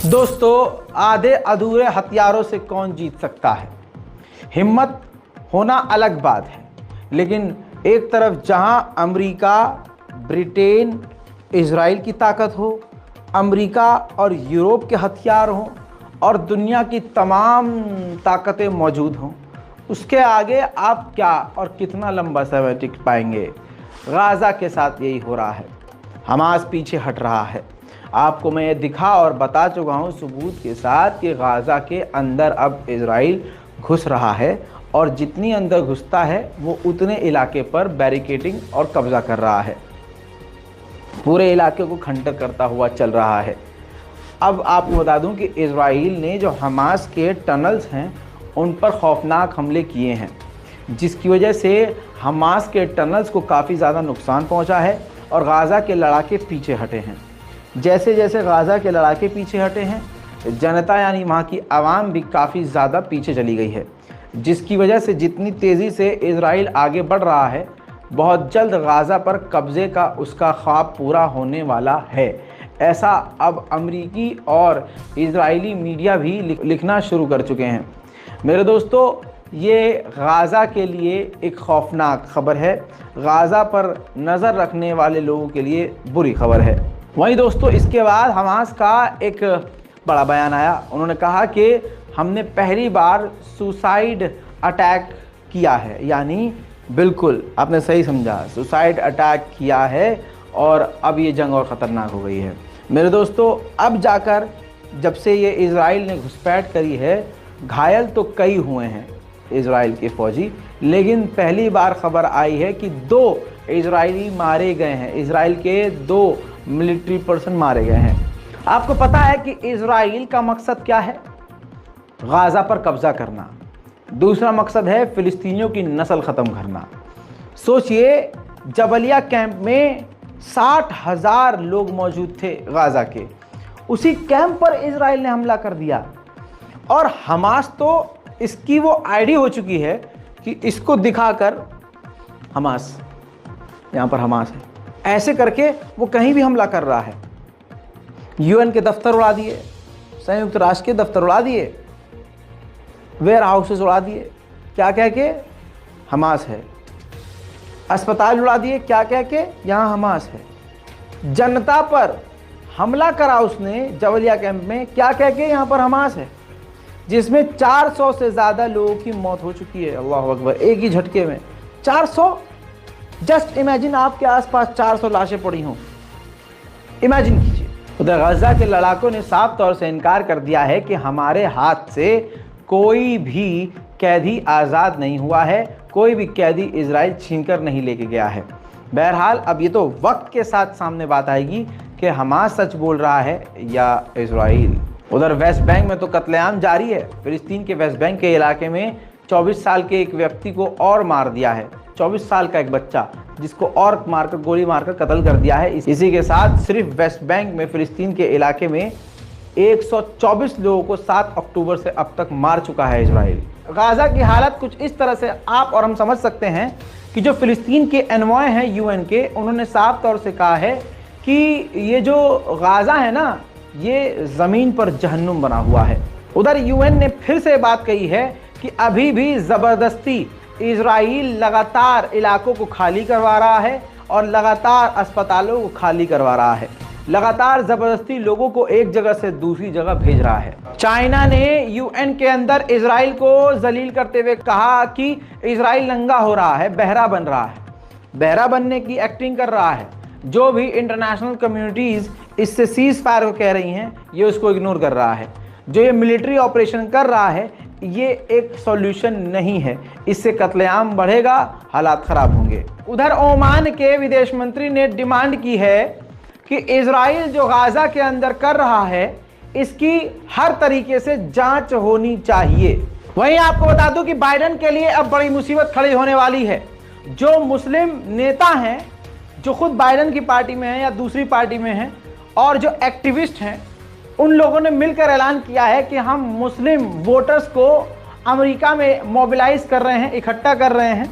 दोस्तों, आधे अधूरे हथियारों से कौन जीत सकता है? हिम्मत होना अलग बात है, लेकिन एक तरफ जहां अमेरिका, ब्रिटेन, इजराइल की ताकत हो, अमेरिका और यूरोप के हथियार हों और दुनिया की तमाम ताकतें मौजूद हों, उसके आगे आप क्या और कितना लंबा समय टिक पाएंगे? गाज़ा के साथ यही हो रहा है। हमास पीछे हट रहा है। आपको मैं ये दिखा और बता चुका हूँ सबूत के साथ कि गाज़ा के अंदर अब इजराइल घुस रहा है और जितनी अंदर घुसता है वो उतने इलाके पर बैरिकेडिंग और कब्जा कर रहा है, पूरे इलाके को खंडर करता हुआ चल रहा है। अब आपको बता दूं कि इजराइल ने जो हमास के टनल्स हैं उन पर खौफनाक हमले किए हैं, जिसकी वजह से हमास के टनल्स को काफ़ी ज़्यादा नुकसान पहुंचा है और गाज़ा के लड़ाके पीछे हटे हैं। जैसे जैसे गाज़ा के लड़ाके पीछे हटे हैं, जनता यानी वहाँ की आवाम भी काफ़ी ज़्यादा पीछे चली गई है, जिसकी वजह से जितनी तेज़ी से इजराइल आगे बढ़ रहा है, बहुत जल्द गाज़ा पर कब्ज़े का उसका ख्वाब पूरा होने वाला है। ऐसा अब अमरीकी और इजरायली मीडिया भी लिखना शुरू कर चुके हैं। मेरे दोस्तों, ये गाज़ा के लिए एक खौफनाक खबर है। गाज़ा पर नज़र रखने वाले लोगों के लिए बुरी खबर है। वहीं दोस्तों, इसके बाद हमास का एक बड़ा बयान आया। उन्होंने कहा कि हमने पहली बार सुसाइड अटैक किया है, यानी बिल्कुल आपने सही समझा, सुसाइड अटैक किया है और अब ये जंग और ख़तरनाक हो गई है। मेरे दोस्तों, अब जाकर जब से ये इजराइल ने घुसपैठ करी है, घायल तो कई हुए हैं इजराइल के फौजी, लेकिन पहली बार खबर आई है कि 2 इजरायली मारे गए हैं। इजराइल के 2 मिलिट्री पर्सन मारे गए हैं। आपको पता है कि इजराइल का मकसद क्या है? गाज़ा पर कब्जा करना। दूसरा मकसद है फ़िलिस्तीनियों की नस्ल ख़त्म करना। सोचिए, जबलिया कैंप में 60,000 लोग मौजूद थे गाज़ा के, उसी कैंप पर इजराइल ने हमला कर दिया। और हमास तो इसकी वो आईडी हो चुकी है कि इसको दिखाकर हमास, यहाँ पर हमास है, ऐसे करके वो कहीं भी हमला कर रहा है। यूएन के दफ्तर उड़ा दिए, संयुक्त राष्ट्र के दफ्तर उड़ा दिए, वेयर हाउसेस उड़ा दिए, क्या कह के हमास है। अस्पताल उड़ा दिए, क्या कह के यहाँ हमास है। जनता पर हमला करा उसने जबलिया कैंप में, क्या कह के यहाँ पर हमास है, जिसमें 400 से ज़्यादा लोगों की मौत हो चुकी है। अल्लाह अकबर, एक ही झटके में 400। जस्ट इमेजिन आपके आसपास 400 लाशें पड़ी हों, इमेजिन कीजिए। उधर गाज़ा के लड़ाकों ने साफ तौर से इनकार कर दिया है कि हमारे हाथ से कोई भी कैदी आज़ाद नहीं हुआ है, कोई भी कैदी इजराइल छीनकर नहीं लेके गया है। बहरहाल अब ये तो वक्त के साथ सामने बात आएगी कि हमास सच बोल रहा है या इजराइल। उधर वेस्ट बैंक में तो कत्लेआम जारी है। फिलिस्तीन के वेस्ट बैंक के इलाके में 24 साल के एक व्यक्ति को और मार दिया है। 24 साल का एक बच्चा, जिसको और मारकर, गोली मारकर कत्ल कर दिया है। इसी के साथ सिर्फ वेस्ट बैंक में फिलिस्तीन के इलाके में 124 लोगों को 7 अक्टूबर से अब तक मार चुका है इजराइल। गाज़ा की हालत कुछ इस तरह से आप और हम समझ सकते हैं कि जो फिलिस्तीन के एनवॉय हैं यूएन के, उन्होंने साफ तौर से कहा है कि ये जो गाज़ा है ना, ये ज़मीन पर जहन्नुम बना हुआ है। उधर यूएन ने फिर से बात कही है कि अभी भी ज़बरदस्ती इजराइल लगातार इलाकों को खाली करवा रहा है और लगातार अस्पतालों को खाली करवा रहा है, लगातार ज़बरदस्ती लोगों को एक जगह से दूसरी जगह भेज रहा है। चाइना ने यूएन के अंदर इजराइल को जलील करते हुए कहा कि इजराइल नंगा हो रहा है, बहरा बन रहा है, बहरा बनने की एक्टिंग कर रहा है। जो भी इंटरनेशनल कम्युनिटीज़ इससे सीज फायर को कह रही हैं, ये उसको इग्नोर कर रहा है। जो ये मिलिट्री ऑपरेशन कर रहा है, ये एक सॉल्यूशन नहीं है, इससे कत्लेआम बढ़ेगा, हालात ख़राब होंगे। उधर ओमान के विदेश मंत्री ने डिमांड की है कि इजराइल जो गाज़ा के अंदर कर रहा है, इसकी हर तरीके से जांच होनी चाहिए। वहीं आपको बता दूं कि बाइडेन के लिए अब बड़ी मुसीबत खड़ी होने वाली है। जो मुस्लिम नेता हैं, जो खुद बाइडेन की पार्टी में हैं या दूसरी पार्टी में हैं, और जो एक्टिविस्ट हैं, उन लोगों ने मिलकर ऐलान किया है कि हम मुस्लिम वोटर्स को अमेरिका में मोबिलाइज कर रहे हैं, इकट्ठा कर रहे हैं,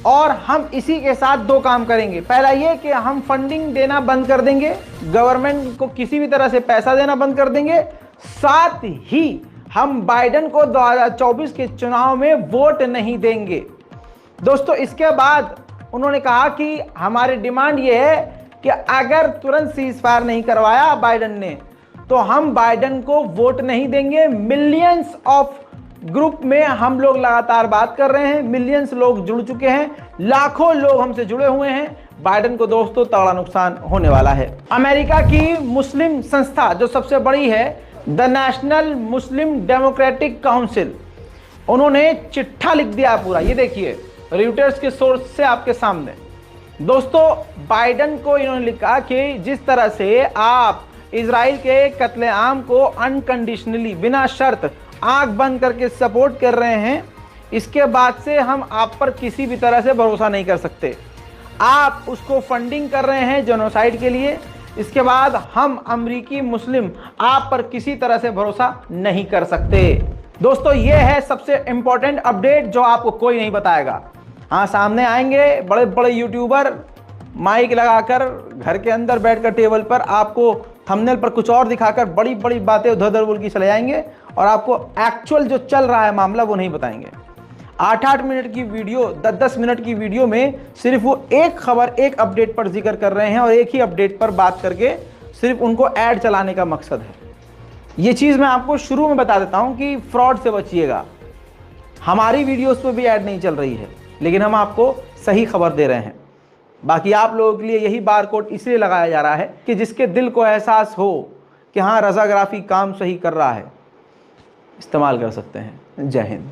और हम इसी के साथ 2 काम करेंगे। पहला ये कि हम फंडिंग देना बंद कर देंगे, गवर्नमेंट को किसी भी तरह से पैसा देना बंद कर देंगे। साथ ही हम बाइडेन को 2024 के चुनाव में वोट नहीं देंगे। दोस्तों, इसके बाद उन्होंने कहा कि हमारी डिमांड यह है कि अगर तुरंत सीज़फायर नहीं करवाया बाइडेन ने तो हम बाइडेन को वोट नहीं देंगे। मिलियंस ऑफ ग्रुप में हम लोग लगातार बात कर रहे हैं, मिलियंस लोग जुड़ चुके हैं, लाखों लोग हमसे जुड़े हुए हैं। बाइडेन को दोस्तों तगड़ा नुकसान होने वाला है। अमेरिका की मुस्लिम संस्था जो सबसे बड़ी है, the national Muslim democratic council, उन्होंने चिट्ठा लिख दिया पूरा। ये देखिए, रॉयटर्स के सोर्स से आपके सामने। दोस्तों, बाइडेन को इन्होंने लिखा कि जिस तरह से आप इजराइल के कत्लेआम को अनकंडीशनली, बिना शर्त, आंख बंद करके सपोर्ट कर रहे हैं, इसके बाद से हम आप पर किसी भी तरह से भरोसा नहीं कर सकते। आप उसको फंडिंग कर रहे हैं जेनोसाइड के लिए, इसके बाद हम अमेरिकी मुस्लिम आप पर किसी तरह से भरोसा नहीं कर सकते। दोस्तों, यह है सबसे इंपॉर्टेंट अपडेट जो आपको कोई नहीं बताएगा। हाँ, सामने आएंगे बड़े बड़े यूट्यूबर माइक लगाकर घर के अंदर बैठकर टेबल पर आपको थंबनेल पर कुछ और दिखाकर बड़ी बड़ी बातें उधर बोल के चले जाएंगे और आपको एक्चुअल जो चल रहा है मामला वो नहीं बताएंगे। 8-8 मिनट की वीडियो, 10-10 मिनट की वीडियो में सिर्फ वो एक खबर, एक अपडेट पर जिक्र कर रहे हैं और एक ही अपडेट पर बात करके सिर्फ उनको ऐड चलाने का मकसद है। ये चीज़ मैं आपको शुरू में बता देता हूँ कि फ्रॉड से बचिएगा। हमारी वीडियोस पे भी ऐड नहीं चल रही है, लेकिन हम आपको सही खबर दे रहे हैं। बाकी आप लोगों के लिए यही बार कोड इसलिए लगाया जा रहा है कि जिसके दिल को एहसास हो कि हाँ, रज़ाग्राफी काम सही कर रहा है, इस्तेमाल कर सकते हैं। जय हिंद।